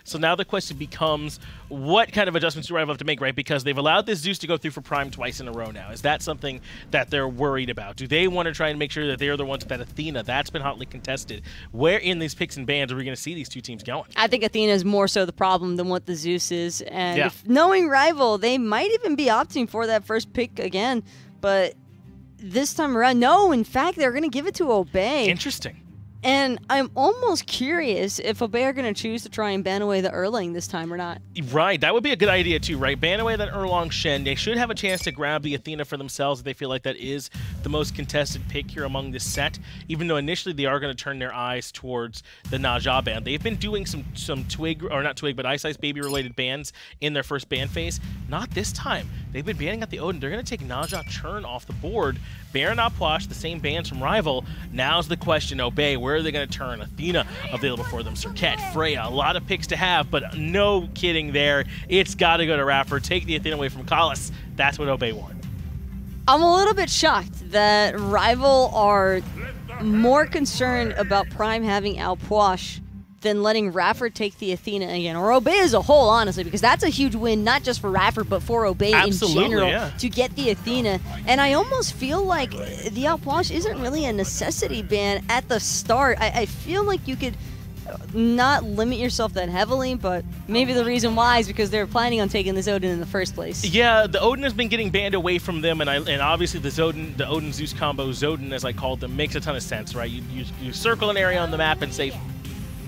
So now the question becomes, what kind of adjustments do RivaL have to make, right? Because they've allowed this Zeus to go through for Prime twice in a row now. Is that something that they're worried about? Do they want to try and make sure that they're the ones that Athena, that's been hotly contested? Where in these picks and bans are we going to see these two teams going? I think Athena is more so the problem than what the Zeus is. And Yeah. if knowing RivaL, they might even be opting for that first pick again. But this time around, no, in fact, they're going to give it to Obey. Interesting. And I'm almost curious if Obey are going to choose to try and ban away the Erlang this time or not. Right, that would be a good idea too, right? Ban away that Erlang Shen. They should have a chance to grab the Athena for themselves if they feel like that is the most contested pick here among this set, even though initially they are going to turn their eyes towards the Naja ban. They've been doing some Twig, or not Twig, but iceicebaby related bans in their first ban phase. Not this time. They've been banning out the Odin. They're going to take Naja Churn off the board. Baron Opwash, the same bans from RivaL. Now's the question, Obey, where are they going to turn? Athena available for them, Serket, Freya, a lot of picks to have, but no kidding there. It's got to go to iRaffer. Take the Athena away from Kalas. That's what Obey want. I'm a little bit shocked that RivaL are more concerned about Prime having Opwash than letting iRaffer take the Athena again, or Obey as a whole, honestly, because that's a huge win, not just for iRaffer, but for Obey in general, to get the Athena. And I almost feel like the Opwash isn't really a necessity ban at the start. I feel like you could not limit yourself that heavily, but maybe the reason why is because they're planning on taking this Odin in the first place. Yeah, the Odin has been getting banned away from them, and obviously the Odin Zeus combo, Zodin as I called them, makes a ton of sense, right? You circle an area on the map and say,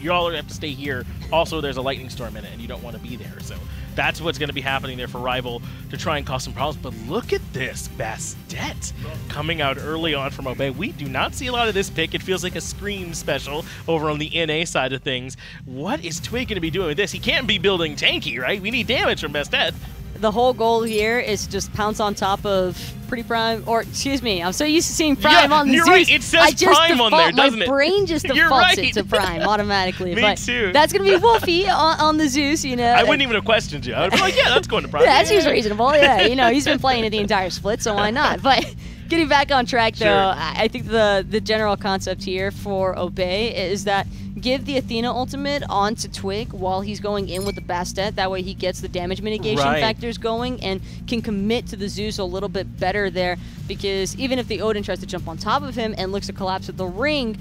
you all have to stay here. Also, there's a lightning storm in it, and you don't want to be there. So that's what's going to be happening there for RivaL to try and cause some problems. But look at this Bastet coming out early on from Obey. We do not see a lot of this pick. It feels like a Scream special over on the NA side of things. What is Twig going to be doing with this? He can't be building tanky, right? We need damage from Bastet. The whole goal here is to just pounce on top of PrettyPriMe, or excuse me, I'm so used to seeing Prime on the Zeus. You're right, it says Prime on there, doesn't it? My brain just defaults it to Prime automatically. Me too. That's going to be Wlfy on the Zeus, you know. I wouldn't even have questioned you. I would be like, yeah, that's going to Prime. Yeah, that seems reasonable, yeah. You know, he's been playing it the entire split, so why not? But getting back on track, though, Sure. I think the general concept here for Obey is that give the Athena ultimate onto Twig while he's going in with the Bastet. That way he gets the damage mitigation factors going and can commit to the Zeus a little bit better there, because even if the Odin tries to jump on top of him and looks to collapse at the ring,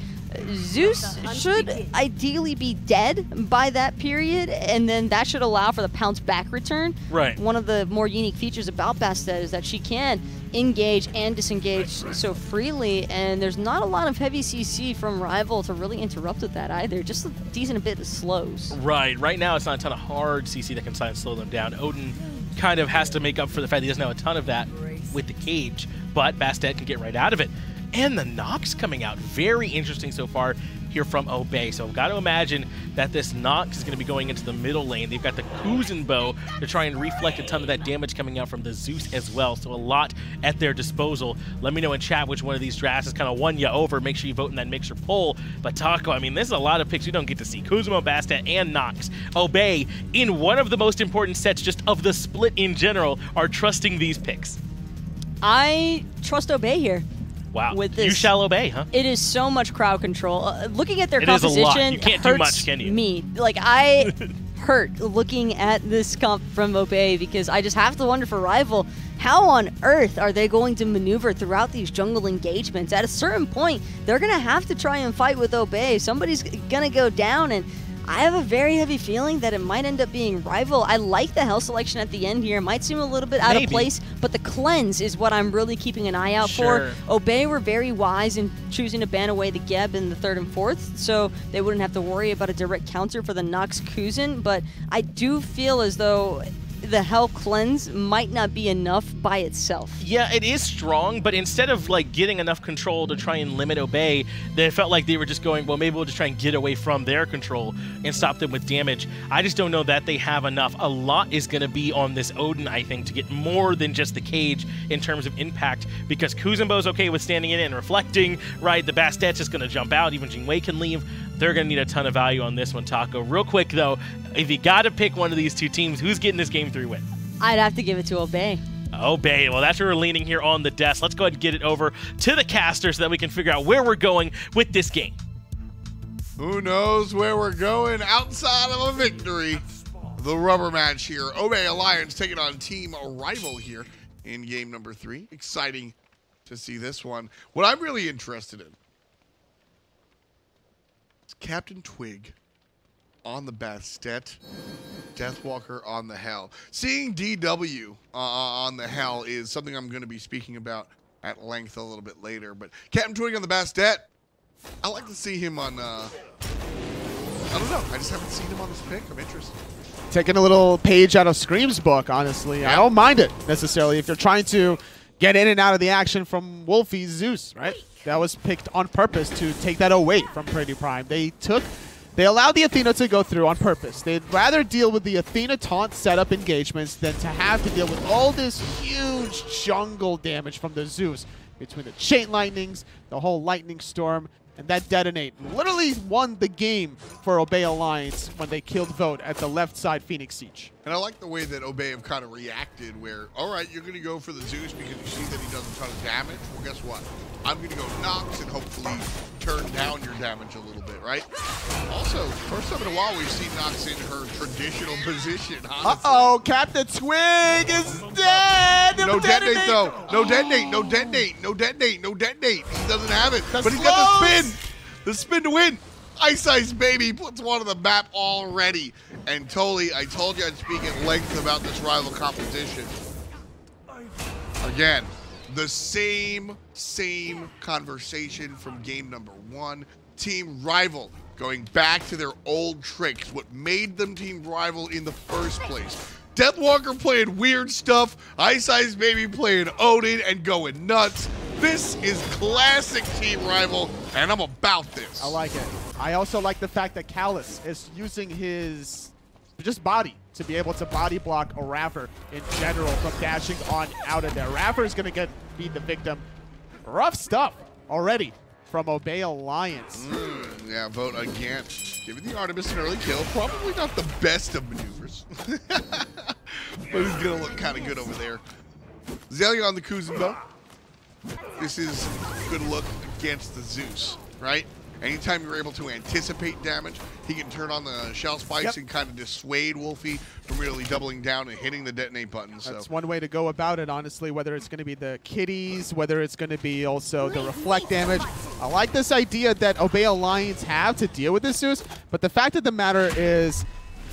Zeus should ideally be dead by that period, and then that should allow for the pounce back return. Right. One of the more unique features about Bastet is that she can engage and disengage so freely, and there's not a lot of heavy CC from RivaL to really interrupt with that either. Just a decent bit of slows. Right. Right now, it's not a ton of hard CC that can try and slow them down. Odin kind of has to make up for the fact he doesn't have a ton of that with the cage, but Bastet can get right out of it. And the Nox coming out. Very interesting so far here from Obey. So I've got to imagine that this Nox is going to be going into the middle lane. They've got the Kuzenbo to try and reflect a ton of that damage coming out from the Zeus as well. So a lot at their disposal. Let me know in chat which one of these drafts has kind of won you over. Make sure you vote in that mixer poll. But Taco, I mean, this is a lot of picks we don't get to see. Kuzenbo, Bastet, and Nox. Obey, in one of the most important sets just of the split in general, are trusting these picks. I trust Obey here. Wow. With this, you shall obey, huh? It is so much crowd control. Looking at their it composition, is a lot. You can't do much, can you? Me. Like, I hurt looking at this comp from Obey, because I just have to wonder for RivaL, how on earth are they going to maneuver throughout these jungle engagements? At a certain point, they're going to have to try and fight with Obey. Somebody's going to go down, and I have a very heavy feeling that it might end up being RivaL. I like the health selection at the end here. It might seem a little bit out of place, but the cleanse is what I'm really keeping an eye out for. Obey were very wise in choosing to ban away the Geb in the 3rd and 4th, so they wouldn't have to worry about a direct counter for the Nox Kuzen, but I do feel as though the health cleanse might not be enough by itself. Yeah, it is strong, but instead of like getting enough control to try and limit Obey, they felt like they were just going, well, maybe we'll just try and get away from their control and stop them with damage. I just don't know that they have enough. A lot is going to be on this Odin, I think, to get more than just the cage in terms of impact, because Kuzenbo's okay with standing in it and reflecting, right? The Bastet's just going to jump out. Even Jing can leave. They're going to need a ton of value on this one, Taco. Real quick, though, if you got to pick one of these two teams, who's getting this Game 3 win? I'd have to give it to Obey. Obey. Well, that's where we're leaning here on the desk. Let's go ahead and get it over to the caster so that we can figure out where we're going with this game. Who knows where we're going outside of a victory? The rubber match here. Obey Alliance taking on Team RivaL here in game number 3. Exciting to see this one. What I'm really interested in is CaptainTwig on the Bastet, Deathwalker on the Hell. Seeing DW on the Hell is something I'm going to be speaking about at length a little bit later. But CaptainTwig on the Bastet, I like to see him on, I don't know. I just haven't seen him on this pick. I'm interested. Taking a little page out of Scream's book, honestly. I don't mind it, necessarily, if you're trying to get in and out of the action from Wlfy's Zeus, right? That was picked on purpose to take that away from PrettyPriMe. They allowed the Athena to go through on purpose. They'd rather deal with the Athena taunt setup engagements than to have to deal with all this huge jungle damage from the Zeus between the chain lightnings, the whole lightning storm, and that detonate literally won the game for Obey Alliance when they killed Vote at the left side Phoenix Siege. And I like the way that Obey have kind of reacted where, all right, you're going to go for the Zeus because you see that he does a ton of damage. Well, guess what? I'm going to go Nox and hopefully turn down your damage a little bit, right? Also, first time in a while we've seen Nox in her traditional position, honestly. Uh-oh, CaptainTwig is dead! No detonate, though. No detonate, no detonate, no detonate, no detonate. He doesn't have it, but he's got the spin. The spin to win. iceicebaby puts one on the map already. And totally, I told you I'd speak at length about this RivaL competition. Again, the same conversation from game number 1. Team RivaL going back to their old tricks, what made them Team RivaL in the first place. Deathwalker playing weird stuff, iceicebaby playing Odin and going nuts. This is classic Team RivaL, and I'm about this. I like it. I also like the fact that Callus is using his just body to be able to body block iRaffer in general from dashing on out of there. iRaffer is going to be the victim. Rough stuff already from Obey Alliance. Yeah, Vote again. Giving the Artemis an early kill. Probably not the best of maneuvers. But he's going to look kind of good over there. Xaliea on the Kuzenbo. This is a good look against the Zeus, right? Anytime you're able to anticipate damage, he can turn on the shell spikes and kind of dissuade Wlfy from really doubling down and hitting the detonate button. That's one way to go about it, honestly, whether it's going to be the kitties, whether it's going to be also the reflect damage. I like this idea that Obey Alliance have to deal with this Zeus, but the fact of the matter is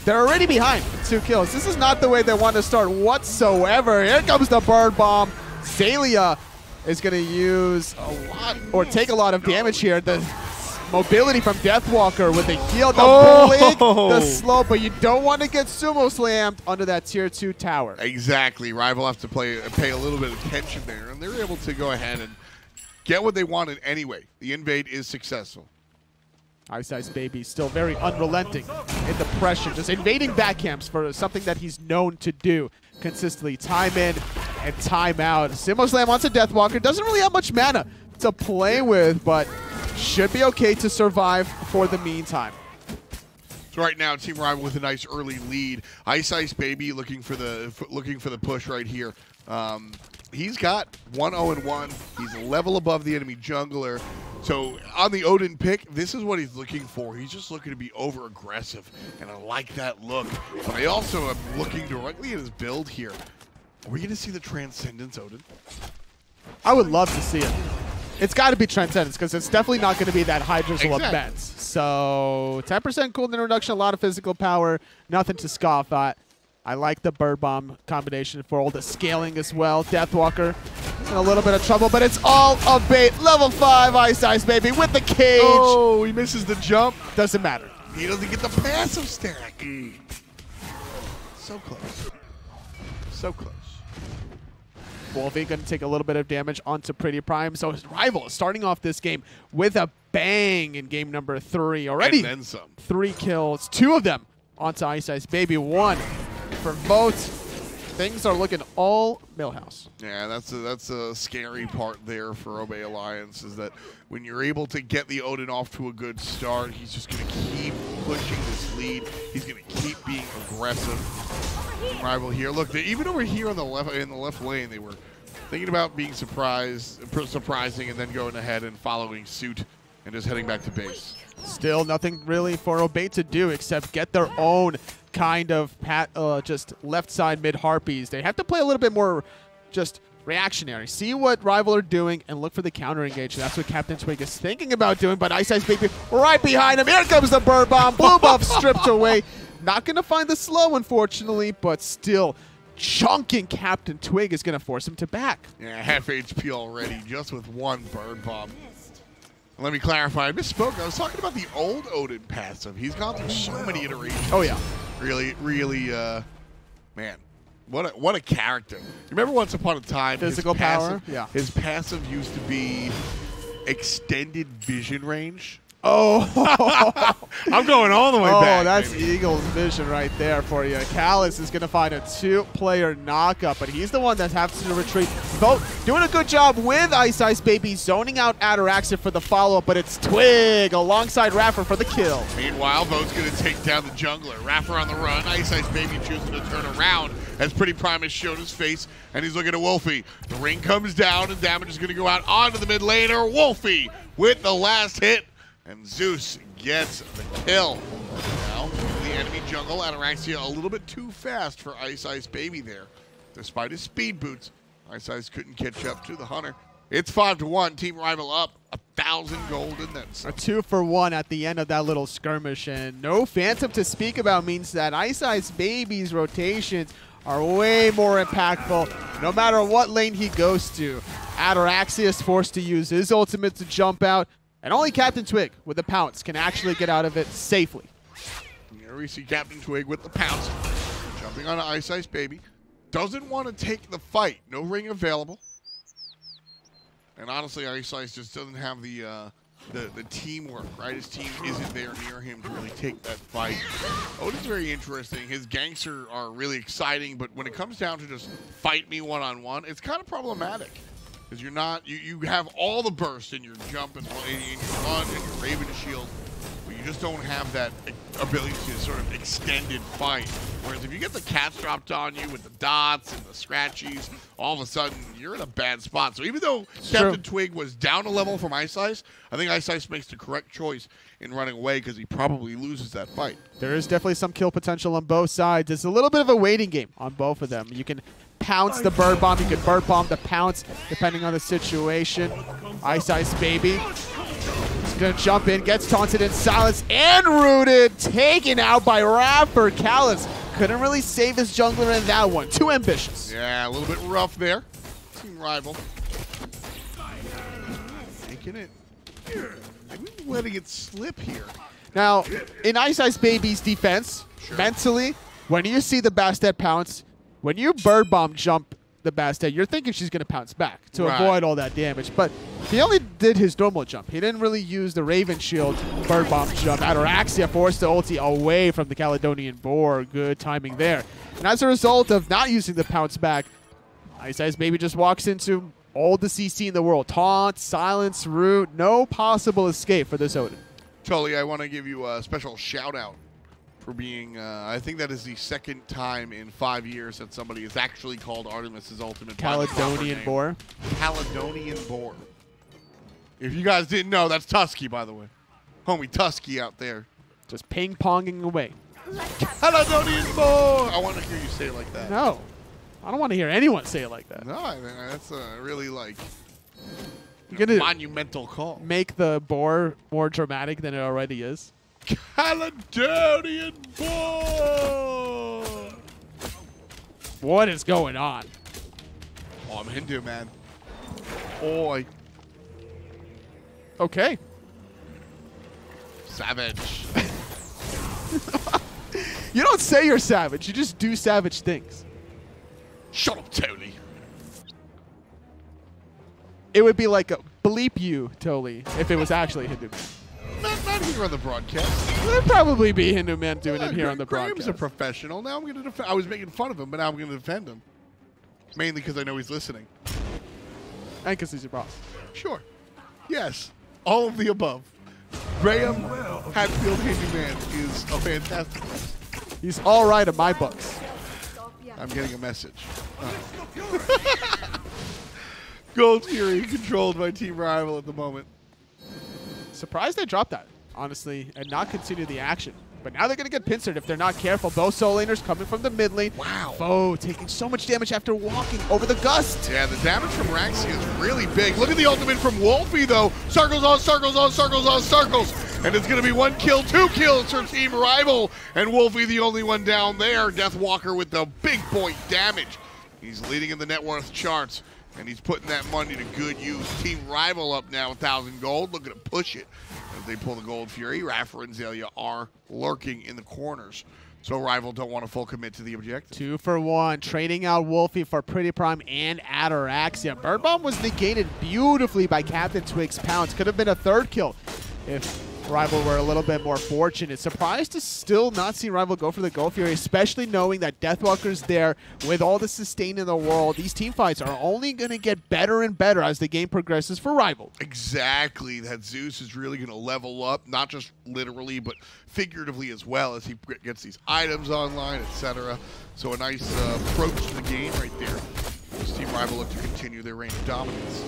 they're already behind 2 kills. This is not the way they want to start whatsoever. Here comes the bird bomb. Xaliea is going to use a lot, or take a lot of damage here. The mobility from Deathwalker with the heal, the blink, the slow, but you don't want to get sumo slammed under that tier 2 tower. Exactly. RivaL have to pay a little bit of attention there, and they're able to go ahead and get what they wanted anyway. The invade is successful. iceicebaby still very unrelenting in the pressure, just invading back camps for something that he's known to do consistently. Time in and time out. Sumo slam onto Deathwalker. Doesn't really have much mana to play with, but should be okay to survive for the meantime. So right now, Team RivaL with a nice early lead. iceicebaby looking for the push right here. He's got 1-0-1. He's a level above the enemy jungler. So on the Odin pick, this is what he's looking for. He's just looking to be over-aggressive, and I like that look. But I also am looking directly at his build here. Are we going to see the Transcendence Odin? I would love to see it. It's got to be Transcendence because it's definitely not going to be that hi-rez of Mets. So 10% cooldown reduction, a lot of physical power, nothing to scoff at. I like the bird bomb combination for all the scaling as well. Deathwalker in a little bit of trouble, but it's all a bait. Level 5 iceicebaby with the cage. Oh, he misses the jump. Doesn't matter. He doesn't get the passive stack. So close. So close. Wlfy going to take a little bit of damage onto PrettyPriMe. So his RivaL is starting off this game with a bang in game number 3 already. And then some. 3 kills, 2 of them onto iceicebaby, 1 for Vote. Things are looking all Millhouse. Yeah, that's a scary part there for Obey Alliance, is that when you're able to get the Odin off to a good start, he's just going to keep pushing this lead. He's going to keep being aggressive. RivaL here. Look, even over here on the left lane, they were thinking about being surprising and then going ahead and following suit and just heading back to base. Still nothing really for Obey to do except get their own kind of just left side mid harpies. They have to play a little bit more just reactionary. See what RivaL are doing and look for the counter engage. That's what CaptainTwig is thinking about doing, but iceicebaby right behind him. Here comes the bird bomb. Blue buff stripped away. Not going to find the slow, unfortunately, but still chunking CaptainTwig is going to force him to back. Yeah, half HP already just with one bird bomb. Let me clarify. I misspoke. I was talking about the old Odin passive. He's gone through so many iterations. Oh, yeah. Really, man. What a character. You remember once upon a time, physical power? Yeah. His passive used to be extended vision range. Oh. I'm going all the way back. Oh, that's baby. Eagle's vision right there for you. Callus is going to find a 2-player knockup, but he's the one that has to retreat. Both doing a good job with iCeicebaby, zoning out Ataraxia for the follow-up, but it's Twig alongside iRaffer for the kill. Meanwhile, Vo's going to take down the jungler. iRaffer on the run. iCeicebaby choosing to turn around as PrettyPriMe has shown his face, and he's looking at Wlfy. The ring comes down, and damage is going to go out onto the mid laner. Wlfy with the last hit. And Zeus gets the kill. Now, the enemy jungle, Ataraxia a little bit too fast for iCeicebaby there. Despite his speed boots, Iceice couldn't catch up to the Hunter. It's 5-1, Team RivaL up, 1,000 gold and then some. A 2-for-1 at the end of that little skirmish, and no Phantom to speak about means that iCeicebaby's rotations are way more impactful no matter what lane he goes to. Ataraxia is forced to use his ultimate to jump out, and only CaptainTwig with the pounce can actually get out of it safely. Here we see CaptainTwig with the pounce, jumping on iCeicebaby. Doesn't want to take the fight. No ring available. And honestly, iCeice just doesn't have the teamwork, right? His team isn't there near him to really take that fight. Odin's very interesting. His ganks are really exciting, but when it comes down to just fight me one-on-one, it's kind of problematic. Because you're not, you have all the burst in your jump and in your run and your Raven shield, but you just don't have that ability to sort of extended fight. Whereas if you get the cats dropped on you with the dots and the scratchies, all of a sudden you're in a bad spot. So even though CaptainTwig was down a level from iCeice, I think iCeice makes the correct choice in running away because he probably loses that fight. There is definitely some kill potential on both sides. It's a little bit of a waiting game on both of them. You can pounce the bird bomb, you can bird bomb the pounce depending on the situation. iCeicebaby is going to jump in, gets taunted in silence and rooted, taken out by iRaffer. Callus couldn't really save his jungler in that one. Too ambitious. Yeah, a little bit rough there. Team RivaL taking it. Maybe letting it slip here. Now, in iCeicebaby's defense, mentally, when you see the Bastet pounce, when you bird bomb jump the Bastet, you're thinking she's going to pounce back to avoid all that damage. But he only did his normal jump. He didn't really use the Raven shield bird bomb jump. Ataraxia forced the ulti away from the Caledonian boar. Good timing there. And as a result of not using the pounce back, iCeicebaby just walks into all the CC in the world. Taunt, silence, root, no possible escape for this Odin. Tully, I want to give you a special shout out for being, I think that is the second time in 5 years that somebody has actually called Artemis' ultimate Caledonian boar. Caledonian boar. If you guys didn't know, that's Tusky, by the way. Homie Tusky out there. Just ping-ponging away. Caledonian boar! I want to hear you say it like that. No. I don't want to hear anyone say it like that. No, I mean, that's a really, like, You're gonna monumental call. Make the boar more dramatic than it already is. Caledonian boar! What is going on? Oh, I'm Hindu, man. Oh, Okay. Savage. You don't say you're savage. You just do savage things. Shut up, Tony. It would be like a bleep you, Toli, if it was actually Hindu man. Not here on the broadcast. There'd probably be Hindu man doing it here on the broadcast. Graham's a professional. Now I'm going to defend. I was making fun of him, but now I'm going to defend him. Mainly because I know he's listening. And because he's your boss. Sure. Yes. All of the above. Graham Hatfield Hindu Man is a fantastic person. He's all right in my books. I'm getting a message. Gold Fury controlled by Team RivaL at the moment. Surprised they dropped that, honestly, and not continue the action. But now they're going to get pincered if they're not careful. Both soul laners coming from the mid lane. Wow. Foe taking so much damage after walking over the gust. Yeah, the damage from Raxi is really big. Look at the ultimate from Wlfy, though. Circles on circles on circles on circles. And it's going to be 1 kill, 2 kills for Team RivaL. And Wlfy the only one down there. Deathwalker with the big boy damage. He's leading in the net worth charts. And he's putting that money to good use. Team RivaL up now, 1,000 gold. Looking to push it as they pull the Gold Fury. iRaffer and Xaliea are lurking in the corners. So RivaL don't want to full commit to the objective. 2 for 1, trading out Wlfy for PrettyPriMe and Ataraxia. Bird Bomb was negated beautifully by CaptainTwig's pounce. Could have been a 3rd kill if RivaL were a little bit more fortunate. Surprised to still not see RivaL go for the Gold Fury, especially knowing that Deathwalker's there with all the sustain in the world. These team fights are only going to get better and better as the game progresses for RivaL. Exactly. That Zeus is really going to level up, not just literally, but figuratively as well as he gets these items online, etc. So a nice approach to the game right there. This Team RivaL look to continue their reign of dominance.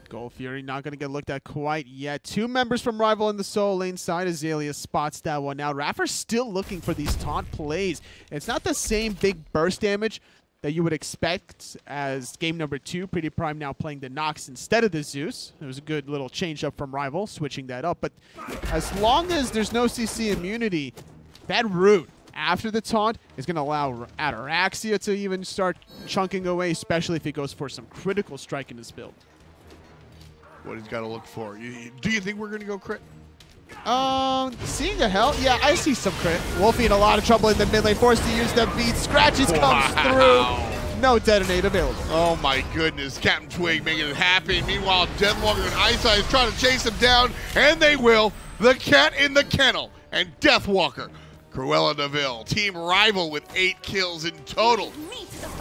Gold Fury not going to get looked at quite yet. 2 members from RivaL in the soul lane side. Xaliea spots that one out. iRaffer's still looking for these taunt plays. It's not the same big burst damage that you would expect as game number 2. PrettyPriMe now playing the Nox instead of the Zeus. It was a good little change up from RivaL, switching that up. But as long as there's no CC immunity, that root after the taunt is going to allow Ataraxia to even start chunking away, especially if he goes for some critical strike in his build. What he's got to look for. Do you think we're going to go crit? Seeing the hell? Yeah, I see some crit. Wlfy in a lot of trouble in the mid lane, forced to use the beat. Scratches comes through. No detonate available. Oh my goodness. CaptainTwig making it happen. Meanwhile, Deathwalker and iCeice trying to chase him down, and they will. The cat in the kennel. And Deathwalker, Cruella DeVille. Team RivaL with 8 kills in total.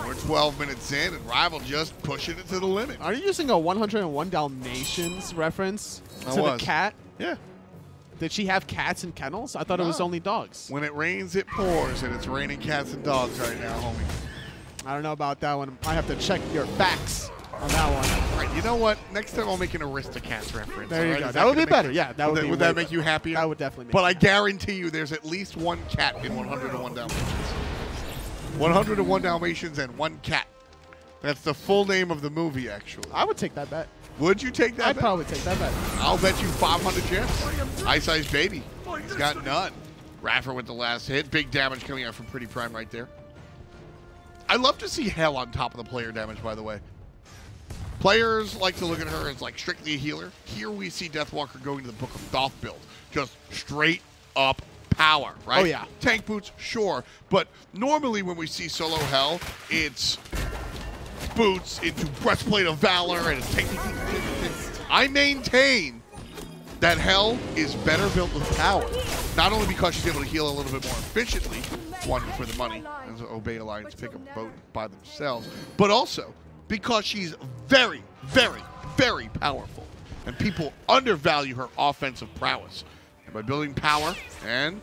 We're 12 minutes in, and RivaL just pushing it to the limit. Are you using a 101 Dalmatians reference to the cat? Yeah. Did she have cats and kennels? I thought it was only dogs. When it rains, it pours, and it's raining cats and dogs right now, homie. I don't know about that one. I have to check your facts on that one. All right, you know what? Next time I'll make an Aristocats reference. There you go. That would be better. Yeah, that would be. Would that make you happier? That would definitely make But I guarantee you there's at least 1 cat in 101 Dalmatians. 101 Dalmatians and 1 cat. That's the full name of the movie, actually. I would take that bet. Would you take that I'd bet? probably take that bet. I'll bet you 500 gems. iCeicebaby. He's got none. iRaffer with the last hit. Big damage coming out from PrettyPriMe right there. I love to see Hell on top of the player damage, by the way. Players like to look at her as like strictly a healer. Here we see Deathwalker going to the Book of Thoth build. Just straight up power, right? Oh, yeah. Tank boots, sure. But normally when we see solo Hell, it's boots into Breastplate of Valor and it's tank. I maintain that Hell is better built with power. Not only because she's able to heal a little bit more efficiently, one for the money, as Obey Alliance pick up a boat by themselves, but also because she's very, very, very powerful. And people undervalue her offensive prowess. And by building power and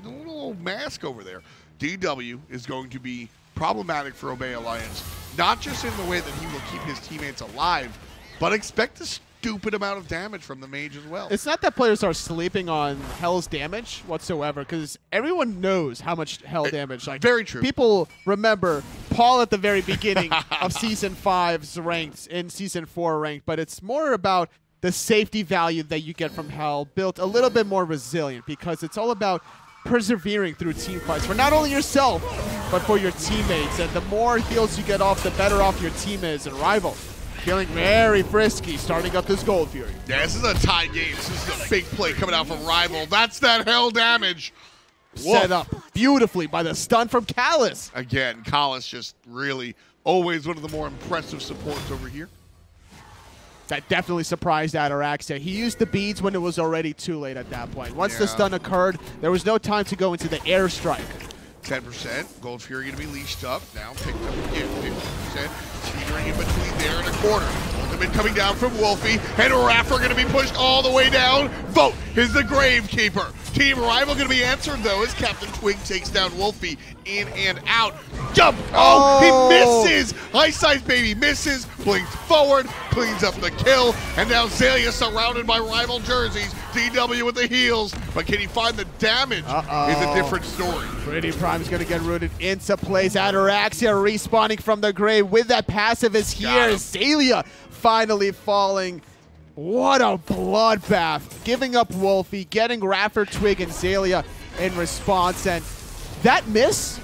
the little mask over there, DW is going to be problematic for Obey Alliance, not just in the way that he will keep his teammates alive, but expect a stupid amount of damage from the mage as well. It's not that players are sleeping on Hell's damage whatsoever, because everyone knows how much Hell damage. Like, very true. People remember Paul at the very beginning of Season 5's ranked, in Season 4 ranked, but it's more about the safety value that you get from Hell, built a little bit more resilient, because it's all about persevering through team fights for not only yourself, but for your teammates. And the more heals you get off, the better off your team is. And RivaL feeling very frisky, starting up this Gold Fury. Yeah, this is a tie game. This is a big play coming out from RivaL. That's that Hell damage. Set up beautifully by the stun from Callus. Again, Callus just really always one of the more impressive supports over here. That definitely surprised Ataraxia. He used the beads when it was already too late at that point. Once the stun occurred, there was no time to go into the airstrike. 10%. Gold Fury going to be leashed up. Now picked up again. 50%. Teetering in between there and a quarter. Ultimate coming down from Wlfy. And iRaffer going to be pushed all the way down. Vote is the Gravekeeper. Team RivaL going to be answered, though, as CaptainTwig takes down Wlfy in and out. Jump! Oh, he misses! iCeicebaby misses, blinks forward, cleans up the kill, and now Xaliea surrounded by RivaL jerseys. DW with the heals, but can he find the damage? Is a different story. PrettyPrime's going to get rooted into place. Ataraxia respawning from the grave with that passive is here. Xaliea finally falling. What a bloodbath. Giving up Wlfy, getting iRaffer, Twig, and Xaliea in response. And that miss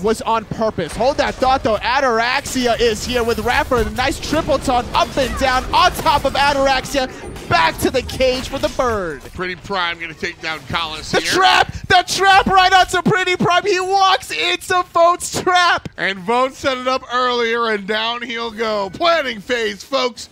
was on purpose. Hold that thought, though. Ataraxia is here with iRaffer. A nice triple ton up and down on top of Ataraxia. Back to the cage for the bird. PrettyPrime going to take down Collis here. The trap right onto PrettyPrime. He walks into Vote's trap. And Vote set it up earlier, and down he'll go. Planning phase, folks.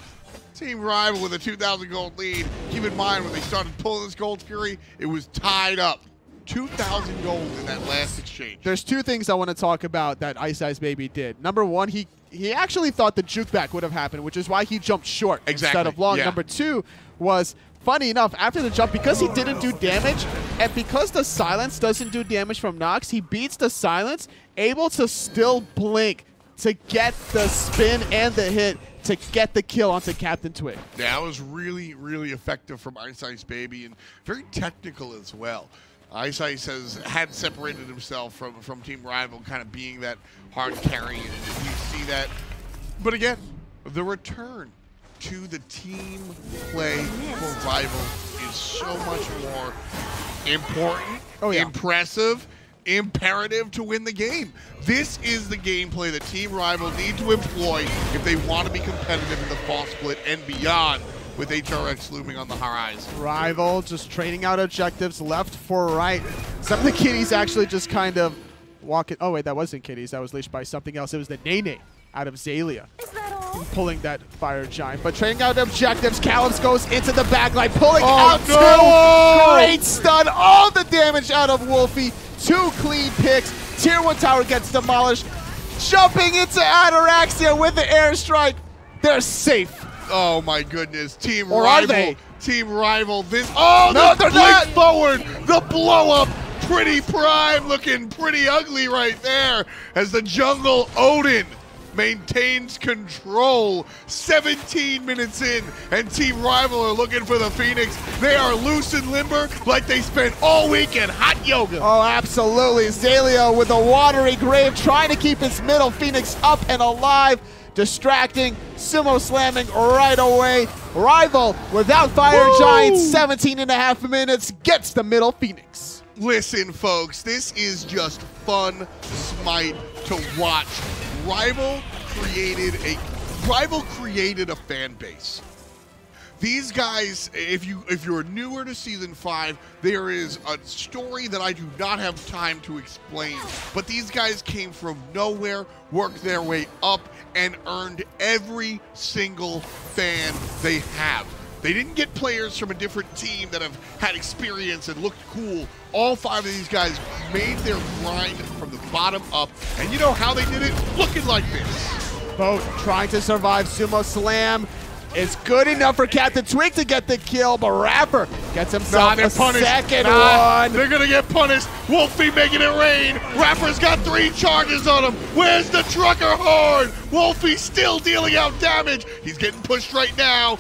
Team RivaL with a 2,000 gold lead. Keep in mind, when they started pulling this Gold Fury, it was tied up. 2,000 gold in that last exchange. There's two things I want to talk about that iCeicebaby did. Number one, he actually thought the juke back would have happened, which is why he jumped short instead of long. Number two was, funny enough, after the jump, because he didn't do damage, and because the silence doesn't do damage from Nox, he beats the silence, able to still blink to get the spin and the hit to get the kill onto CaptainTwig. Yeah, that was really, really effective from iCeicebaby, and very technical as well. Iceice had separated himself from Team RivaL, kind of being that hard carry, and you see that. But again, the return to the team play for RivaL is so much more important, impressive, imperative to win the game. This is the gameplay that Team RivaL need to employ if they want to be competitive in the fall split and beyond, with HRX looming on the horizon. RivaL just trading out objectives left for right. Some of the kitties actually just kind of walking. Oh wait, that wasn't kitties. That was leashed by something else. It was the Nene out of Xaliea. Is that all? Pulling that fire giant. But trading out objectives, Callums goes into the backline, pulling out two. Great stun. All the damage out of Wlfy. 2 clean picks. Tier 1 tower gets demolished. Jumping into Ataraxia with the airstrike. They're safe. Oh my goodness. Team or RivaL. Are they? Team RivaL. This. Oh, no, they're not forward. The blow up. PrettyPrime looking pretty ugly right there as the jungle Odin maintains control. 17 minutes in, and Team RivaL are looking for the Phoenix. They are loose and limber like they spent all week in hot yoga. Oh, absolutely. Xaliea with a watery grave trying to keep his middle Phoenix up and alive. Distracting, sumo slamming right away. RivaL without fire giant, 17.5 minutes, gets the middle Phoenix. Listen, folks, this is just fun Smite to watch. RivaL created a fan base. These guys, if you're newer to Season 5, there is a story that I do not have time to explain. But these guys came from nowhere, worked their way up, and earned every single fan they have. They didn't get players from a different team that have had experience and looked cool. All 5 of these guys made their grind from the bottom up. And you know how they did it? Looking like this. Vote trying to survive. Sumo slam is good enough for CaptainTwig to get the kill, but iRaffer gets himself a second one. They're going to get punished. Wlfy making it rain. iRaffer's got 3 charges on him. Where's the trucker horn? Wlfy still dealing out damage. He's getting pushed right now.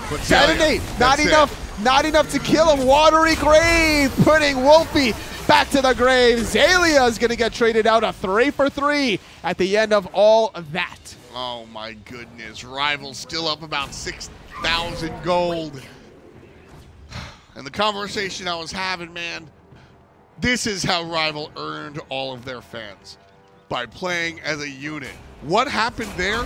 But Detonate, not enough to kill him. Watery grave, putting Wlfy back to the grave. Xaliea is going to get traded out, a 3 for 3 at the end of all of that. Oh my goodness, RivaL still up about 6,000 gold. And the conversation I was having, man, this is how RivaL earned all of their fans, by playing as a unit. What happened there?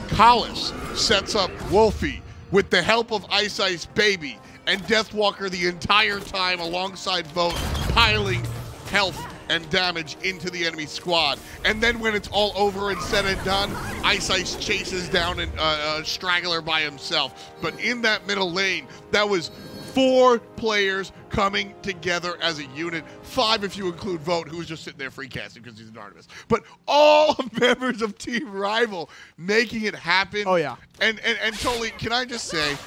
Collis sets up Wlfy with the help of iceeicebaby and Deathwalker the entire time alongside Vote, piling health and damage into the enemy squad. And then when it's all over and said and done, iCeice chases down a straggler by himself. But in that middle lane, that was 4 players coming together as a unit. 5 if you include Vote, who was just sitting there free casting because he's an Artemis. But all members of Team RivaL making it happen. Oh yeah. And totally, can I just say,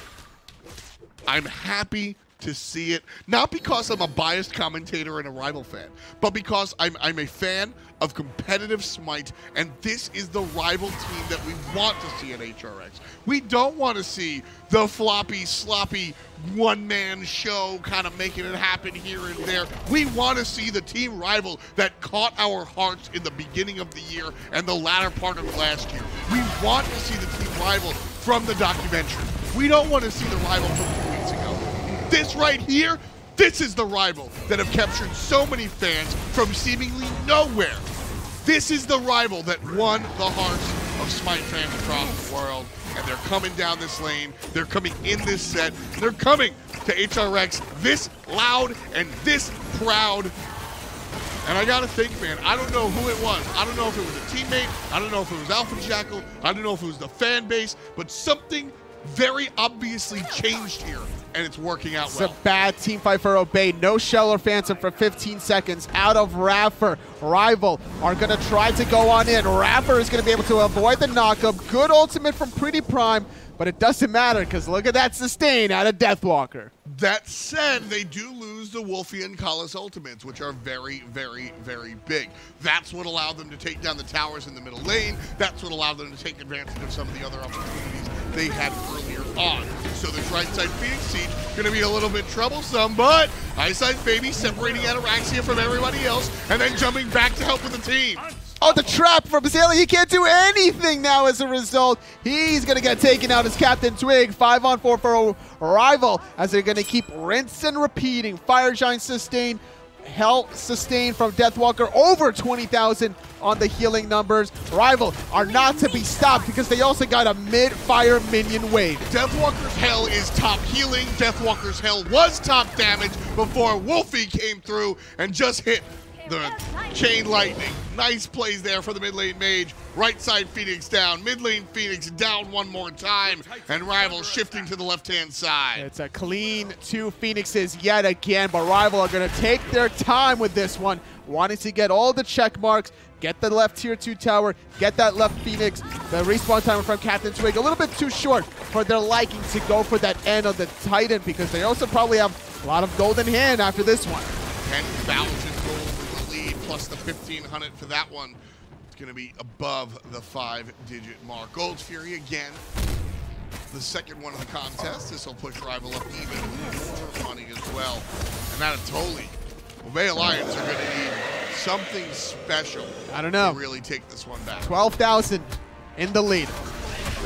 I'm happy to see it, not because I'm a biased commentator and a RivaL fan, but because I'm a fan of competitive Smite, and this is the RivaL team that we want to see at HRX. We don't want to see the floppy, sloppy, one-man show kind of making it happen here and there. We want to see the team RivaL that caught our hearts in the beginning of the year and the latter part of last year. We want to see the team RivaL from the documentary. We don't want to see the RivaL from 2 weeks ago. This right here, this is the RivaL that have captured so many fans from seemingly nowhere. This is the RivaL that won the hearts of Smite fans across the world. And they're coming down this lane. They're coming in this set. They're coming to HRX this loud and this proud. And I gotta think, man, I don't know who it was. I don't know if it was a teammate. I don't know if it was Alpha Jackal. I don't know if it was the fan base. But something very obviously changed here, and it's working out well. It's a bad team fight for Obey. No shell or phantom for 15 seconds out of iRaffer. RivaL are going to try to go on in. iRaffer is going to be able to avoid the knockup. Good ultimate from PrettyPriMe, but it doesn't matter because look at that sustain out of Deathwalker. That said, they do lose the Wlfy and Kala's ultimates, which are very, very, very big. That's what allowed them to take down the towers in the middle lane. That's what allowed them to take advantage of some of the other opportunities they had earlier on. So this right side Phoenix Siege going to be a little bit troublesome, but iceicebaby separating Ataraxia from everybody else and then jumping back to help with the team. Oh, the trap from Xaliea. He can't do anything now as a result. He's going to get taken out as CaptainTwig. 5-on-4 for RivaL as they're going to keep rinse and repeating. Fire Giant sustain, Hell sustain from Deathwalker. Over 20,000 on the healing numbers. RivaL are not to be stopped because they also got a mid-fire minion wave. Deathwalker's Hell is top healing. Deathwalker's Hell was top damage before Wlfy came through and just hit the chain lightning. Nice plays there for the mid lane mage. Right side Phoenix down. Mid lane Phoenix down one more time. And RivaL shifting to the left-hand side. It's a clean 2 Phoenixes yet again, but RivaL are going to take their time with this one, wanting to get all the check marks, get the left tier 2 tower, get that left Phoenix. The respawn timer from CaptainTwig a little bit too short for their liking to go for that end of the Titan because they also probably have a lot of gold in hand after this one. 10,000 gold for the lead, plus the 1,500 for that one. It's going to be above the 5-digit mark. Gold's Fury again. The second one of the contest. This will push RivaL up even more money as well. And Anatoly, Obey Alliance are going to need something special. I don't know. To really take this one back. 12,000 in the lead.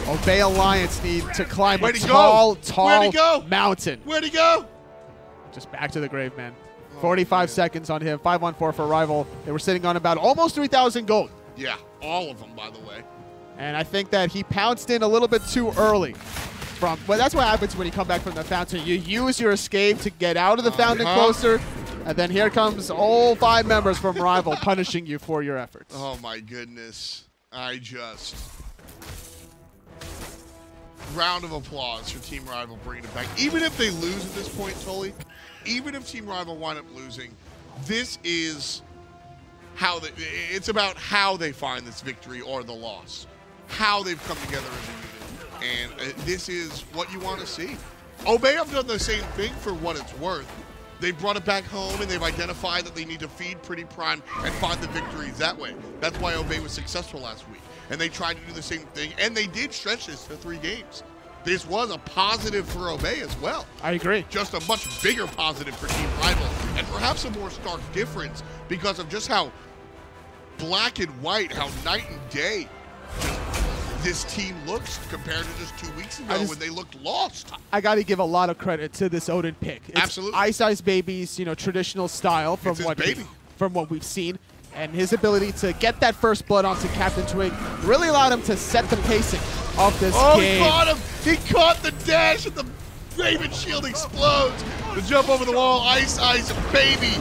Obey Alliance need to climb Where'd a he tall, go? tall Where'd he go? mountain. Where'd he go? Just back to the grave, man. 45 seconds on him. 5-on-4 for RivaL. They were sitting on about almost 3,000 gold. Yeah, all of them, by the way. And I think that he pounced in a little bit too early. Well, that's what happens when you come back from the fountain. You use your escape to get out of the fountain closer, and then here comes all 5 members from RivaL punishing you for your efforts. Oh my goodness. Round of applause for Team RivaL bringing it back. Even if they lose at this point, Tully, even if Team RivaL wind up losing, this is how it's about how they find this victory or the loss. How they've come together as a unit. And this is what you want to see. Obey have done the same thing for what it's worth. They've brought it back home and they've identified that they need to feed PrettyPriMe and find the victories that way. That's why Obey was successful last week. And they tried to do the same thing, and they did stretch this to 3 games. This was a positive for Obey as well. I agree. Just a much bigger positive for Team RivaL, and perhaps a more stark difference because of just how black and white, how night and day this team looks compared to just 2 weeks ago when they looked lost. I got to give a lot of credit to this Odin pick. It's absolutely. iceeicebaby's, traditional style from what we've seen. And his ability to get that first blood onto CaptainTwig really allowed him to set the pacing of this game. Oh, he caught him! He caught the dash and the Raven shield explodes. The jump over the wall, iceeicebaby,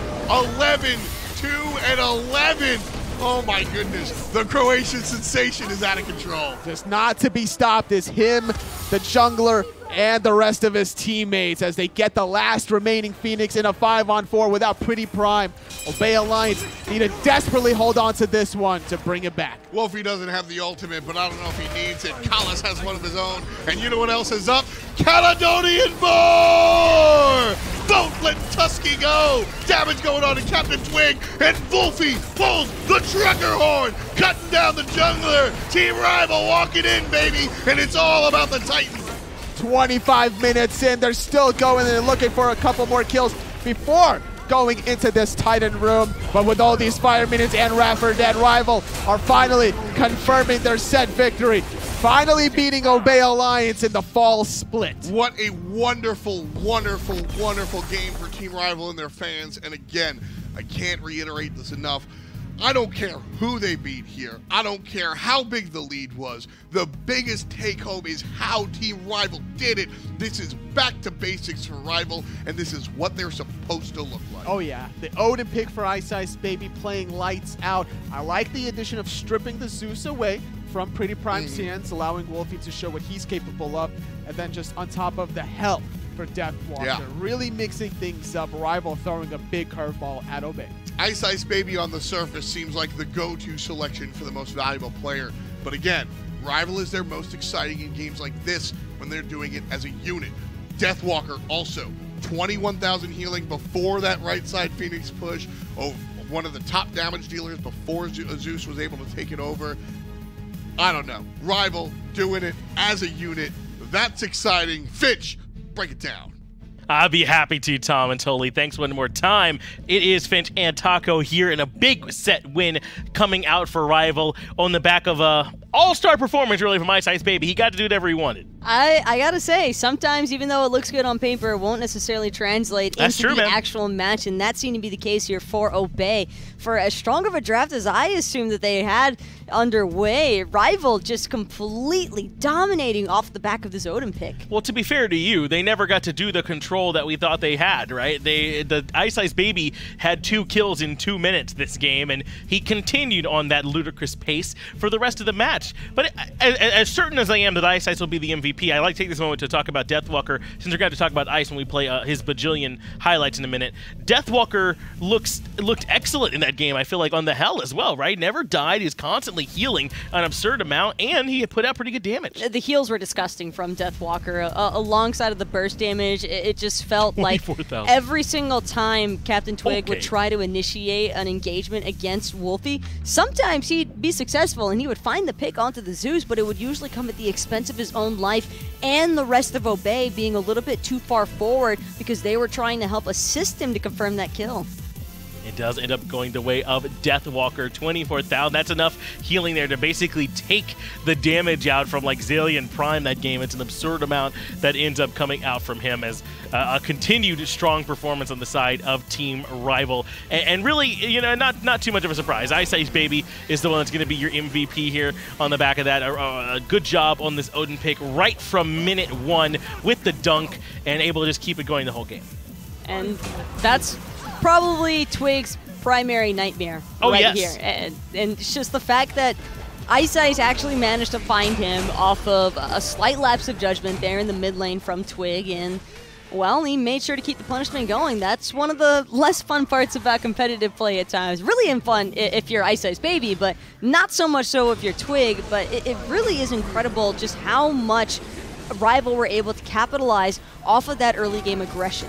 11, 2, and 11. Oh my goodness, the Croatian sensation is out of control. Just not to be stopped is him, the jungler, and the rest of his teammates as they get the last remaining Phoenix in a 5-on-4 without PrettyPriMe. Obey Alliance need to desperately hold on to this one to bring it back. Wlfy doesn't have the ultimate, but I don't know if he needs it. Kalas has one of his own, and you know what else is up? Caledonian Boar! Don't let Tusky go! Damage going on to CaptainTwig, and Wlfy pulls the trucker horn, cutting down the jungler. Team RivaL walking in, baby, and it's all about the Titans. 25 minutes in, they're still going and looking for a couple more kills before going into this Titan room. But with all these fire minions and iRaffer, that RivaL are finally confirming their set victory. Finally beating Obey Alliance in the fall split. What a wonderful, wonderful, wonderful game for Team RivaL and their fans. And again, I can't reiterate this enough. I don't care who they beat here. I don't care how big the lead was. The biggest take home is how Team RivaL did it. This is back to basics for RivaL, and this is what they're supposed to look like. Oh yeah, the Odin pick for iCeicebaby playing lights out. I like the addition of stripping the Zeus away from PrettyPrime's hands, allowing Wlfy to show what he's capable of, and then just on top of the help for Deathwalker, really mixing things up. RivaL throwing a big curveball at Obey. iCeicebaby on the surface seems like the go-to selection for the most valuable player, but again, RivaL is their most exciting in games like this when they're doing it as a unit. Deathwalker also 21,000 healing before that right side Phoenix push. Oh, one of the top damage dealers before Zeus was able to take it over. I don't know. RivaL doing it as a unit. That's exciting. Fitch, break it down. I'll be happy to, Tom and Tolly. Thanks one more time. It is Finch and Taco here in a big set win coming out for RivaL on the back of a all-star performance really from iCeicebaby. He got to do whatever he wanted. I gotta say, sometimes even though it looks good on paper, it won't necessarily translate into the actual match, and that seemed to be the case here for Obey. For as strong of a draft as I assumed that they had underway, RivaL just completely dominating off the back of this Odin pick. Well, to be fair to you, they never got to do the control that we thought they had, right? The iCeicebaby had 2 kills in 2 minutes this game, and he continued on that ludicrous pace for the rest of the match. But as certain as I am that iCeice will be the MVP, I like to take this moment to talk about Deathwalker, since we're going to talk about Ice when we play his bajillion highlights in a minute. Deathwalker looked excellent in that game, I feel like, on the hell as well, right? Never died. He's constantly healing an absurd amount, and he put out pretty good damage. The heals were disgusting from Deathwalker. Alongside of the burst damage, it just felt like every single time CaptainTwig would try to initiate an engagement against Wlfy, sometimes he'd be successful and he would find the pick onto the Zeus, but it would usually come at the expense of his own life and the rest of Obey being a little bit too far forward because they were trying to help assist him to confirm that kill. It does end up going the way of Deathwalker. 24,000. That's enough healing there to basically take the damage out from like Xaliea and Prime that game. It's an absurd amount that ends up coming out from him as a continued strong performance on the side of Team RivaL. And really, you know, not too much of a surprise. iCeicebaby is the one that's going to be your MVP here on the back of that. A good job on this Odin pick right from minute 1 with the dunk and able to just keep it going the whole game. And that's probably Twig's primary nightmare here. And it's just the fact that iCeice actually managed to find him off of a slight lapse of judgment there in the mid lane from Twig, and well, he made sure to keep the punishment going. That's one of the less fun parts about competitive play at times. Really fun if you're iCeicebaby, but not so much so if you're Twig. But it really is incredible just how much RivaL were able to capitalize off of that early game aggression.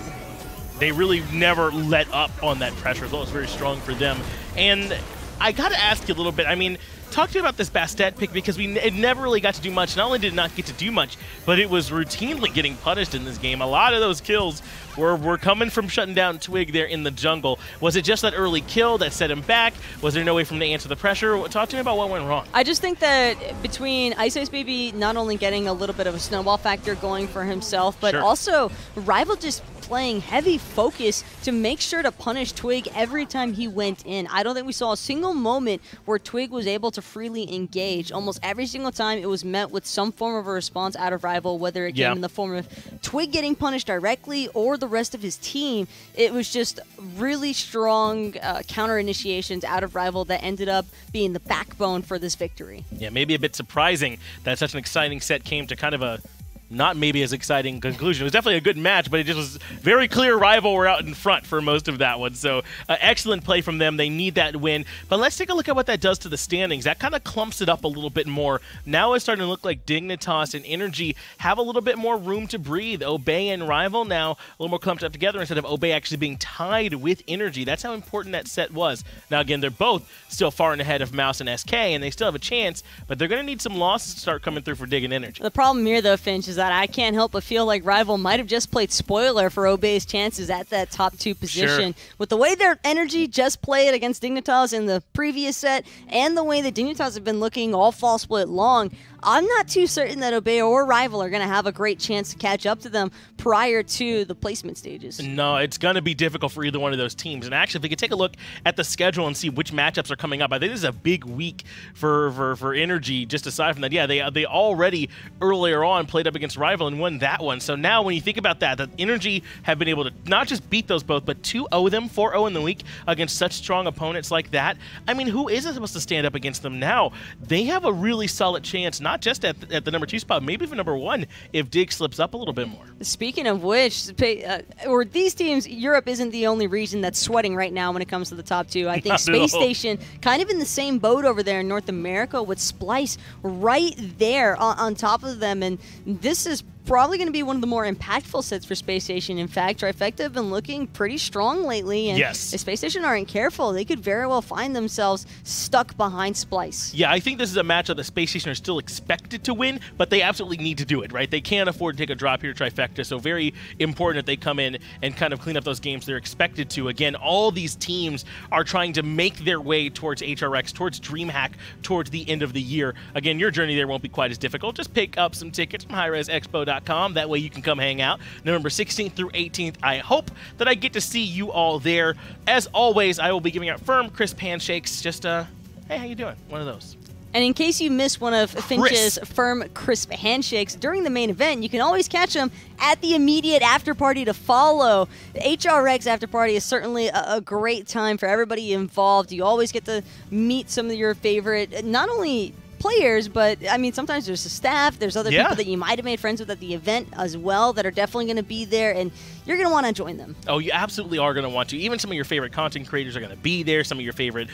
They really never let up on that pressure. It was very strong for them. And I got to ask you a little bit, I mean, talk to me about this Bastet pick, because it never really got to do much. Not only did it not get to do much, but it was routinely getting punished in this game. A lot of those kills were coming from shutting down Twig there in the jungle. Was it just that early kill that set him back? Was there no way for him to answer the pressure? Talk to me about what went wrong. I just think that between iCeicebaby not only getting a little bit of a snowball factor going for himself, but also RivaL just playing heavy focus to make sure to punish Twig every time he went in. I don't think we saw a single moment where Twig was able to freely engage. Almost every single time it was met with some form of a response out of RivaL, whether it came in the form of Twig getting punished directly or the rest of his team. It was just really strong counter initiations out of RivaL that ended up being the backbone for this victory. Yeah, maybe a bit surprising that such an exciting set came to kind of a not maybe as exciting conclusion. It was definitely a good match, but it just was very clear RivaL were out in front for most of that one. So excellent play from them. They need that win. But let's take a look at what that does to the standings. That kind of clumps it up a little bit more. Now it's starting to look like Dignitas and Energy have a little bit more room to breathe. Obey and RivaL now a little more clumped up together instead of Obey actually being tied with Energy. That's how important that set was. Now again, they're both still far and ahead of Mouse and SK, and they still have a chance, but they're going to need some losses to start coming through for Dig and Energy. The problem here, though, Finch, is that I can't help but feel like RivaL might have just played spoiler for Obey's chances at that top 2 position. Sure. With the way their Energy just played against Dignitas in the previous set, and the way that Dignitas have been looking all fall split long, I'm not too certain that Obey or RivaL are going to have a great chance to catch up to them prior to the placement stages. No, it's going to be difficult for either one of those teams. And actually, if we could take a look at the schedule and see which matchups are coming up, I think this is a big week for Energy. Just aside from that, yeah, they already earlier on played up against RivaL and won that one. So now when you think about that, the Energy have been able to not just beat those both, but 2-0 them, 4-0 in the week against such strong opponents like that. I mean, who isn't supposed to stand up against them now? They have a really solid chance, not just at the number 2 spot, maybe even number 1 if Dig slips up a little bit more. Speaking of which, or these teams, Europe isn't the only region that's sweating right now when it comes to the top 2. I think Space Station kind of in the same boat over there in North America with Splice right there on top of them, and this is probably going to be one of the more impactful sets for Space Station. In fact, Trifecta have been looking pretty strong lately, and yes, if Space Station aren't careful, they could very well find themselves stuck behind Splice. Yeah, I think this is a matchup that Space Station are still expected to win, but they absolutely need to do it, right? They can't afford to take a drop here, Trifecta, so very important that they come in and kind of clean up those games they're expected to. Again, all these teams are trying to make their way towards HRX, towards DreamHack, towards the end of the year. Again, your journey there won't be quite as difficult. Just pick up some tickets from hi-rez.expo.com. That way you can come hang out November 16th through 18th. I hope that I get to see you all there. As always, I will be giving out firm, crisp handshakes. Just, hey, how you doing? One of those. And in case you missed one of Finch's firm, crisp handshakes during the main event, you can always catch them at the immediate after party to follow. The HRX after party is certainly a great time for everybody involved. You always get to meet some of your favorite, not only players, but I mean, sometimes there's the staff, there's other people that you might have made friends with at the event as well that are definitely going to be there, and you're going to want to join them. Oh, you absolutely are going to want to. Even some of your favorite content creators are going to be there, some of your favorite,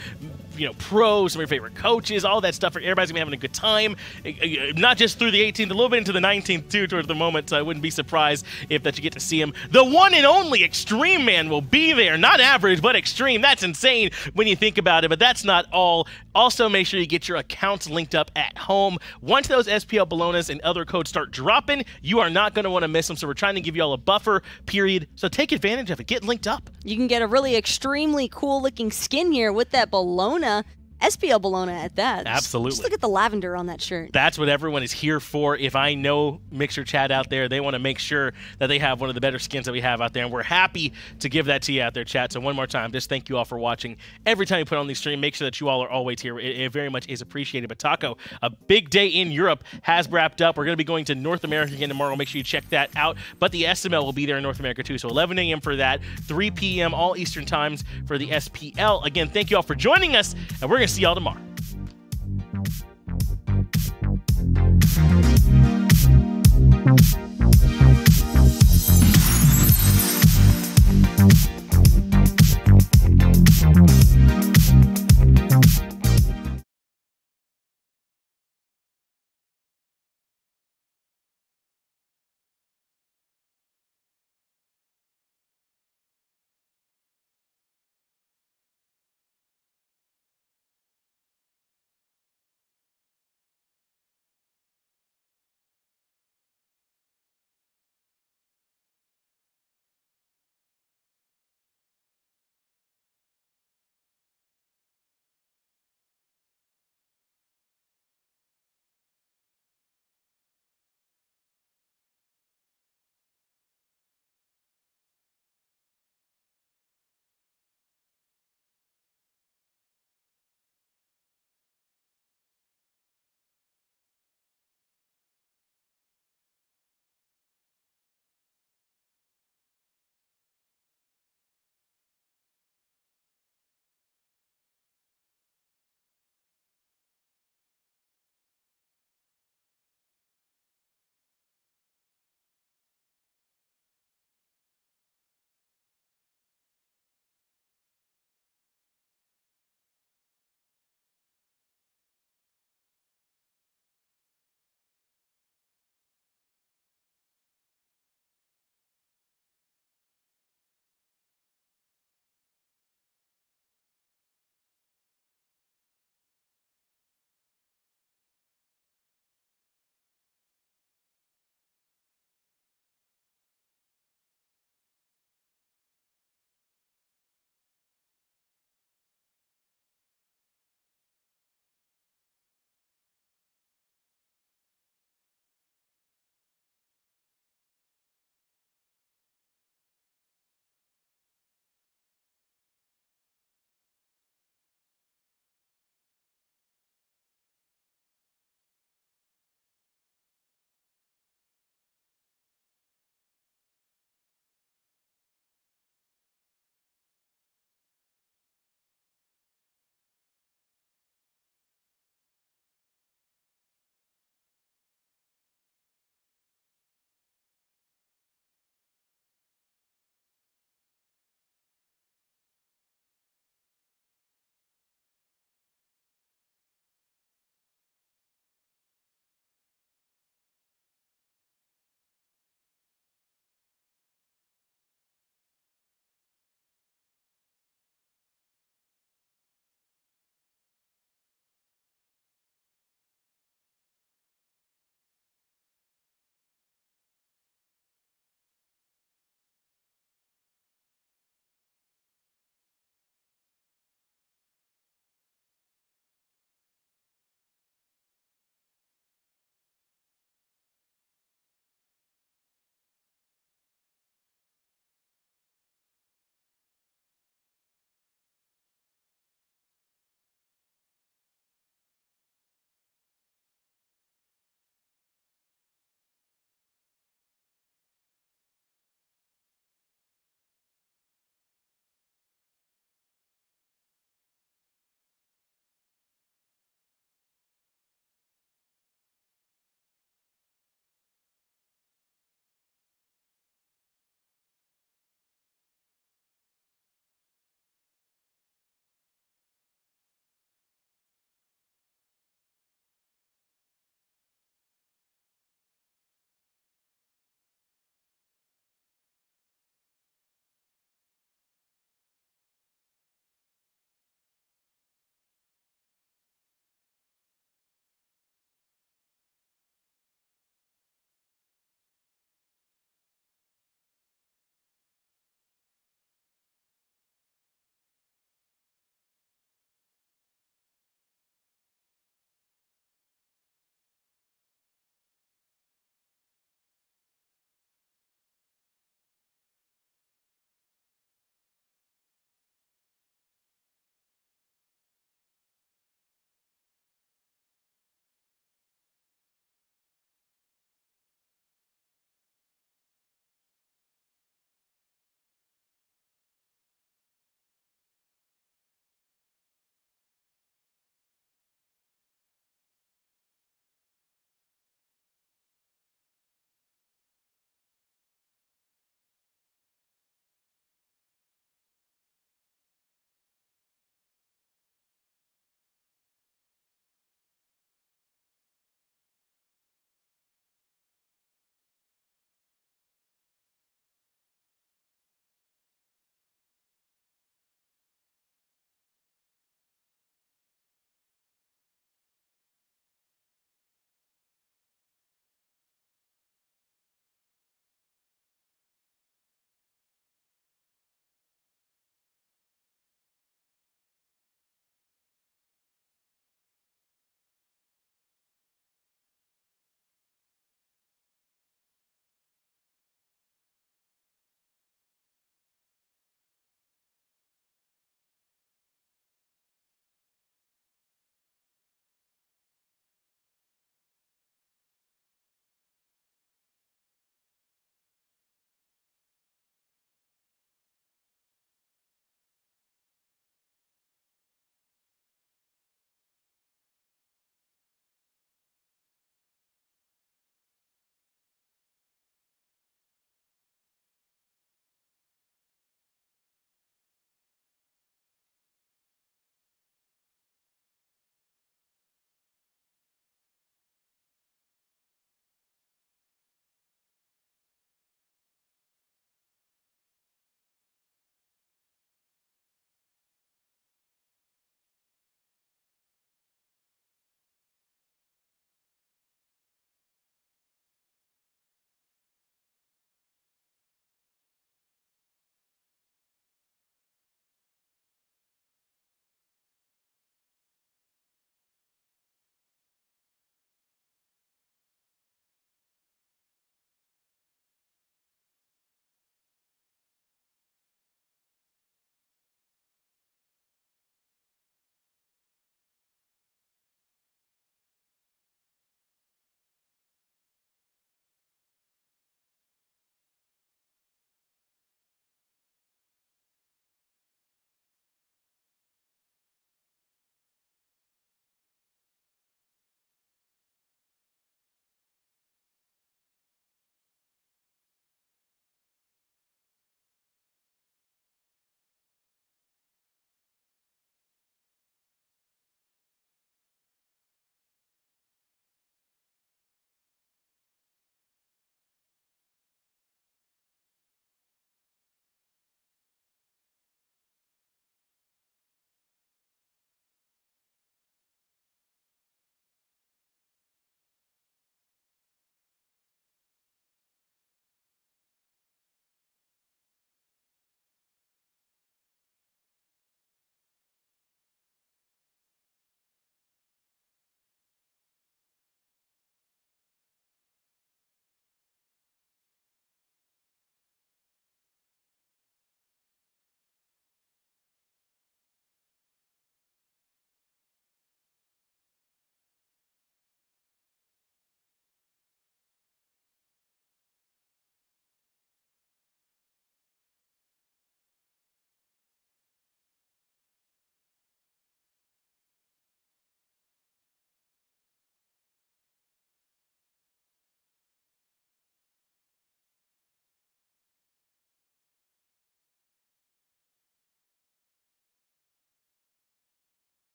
pros, some of your favorite coaches, all that stuff. Everybody's going to be having a good time, not just through the 18th, a little bit into the 19th too towards the moment, so I wouldn't be surprised if that you get to see him. The one and only Extreme Man will be there, not average, but extreme. That's insane when you think about it, but that's not all. Also, make sure you get your accounts linked up at home. Once those SPL Bolognas and other codes start dropping, you are not going to want to miss them, so we're trying to give you all a buffer period, so take advantage of it. Get linked up. You can get a really extremely cool looking skin here with that Bologna. SPL Bologna at that. Absolutely. Just look at the lavender on that shirt. That's what everyone is here for. If I know Mixer Chat out there, they want to make sure that they have one of the better skins that we have out there, and we're happy to give that to you out there, chat. So one more time, just thank you all for watching. Every time you put on the stream, make sure that you all are always here. It very much is appreciated. But Taco, a big day in Europe has wrapped up. We're going to be going to North America again tomorrow. Make sure you check that out. But the SML will be there in North America too. So 11 a.m. for that, 3 p.m. all Eastern times for the SPL. Again, thank you all for joining us, and we're going to see y'all tomorrow.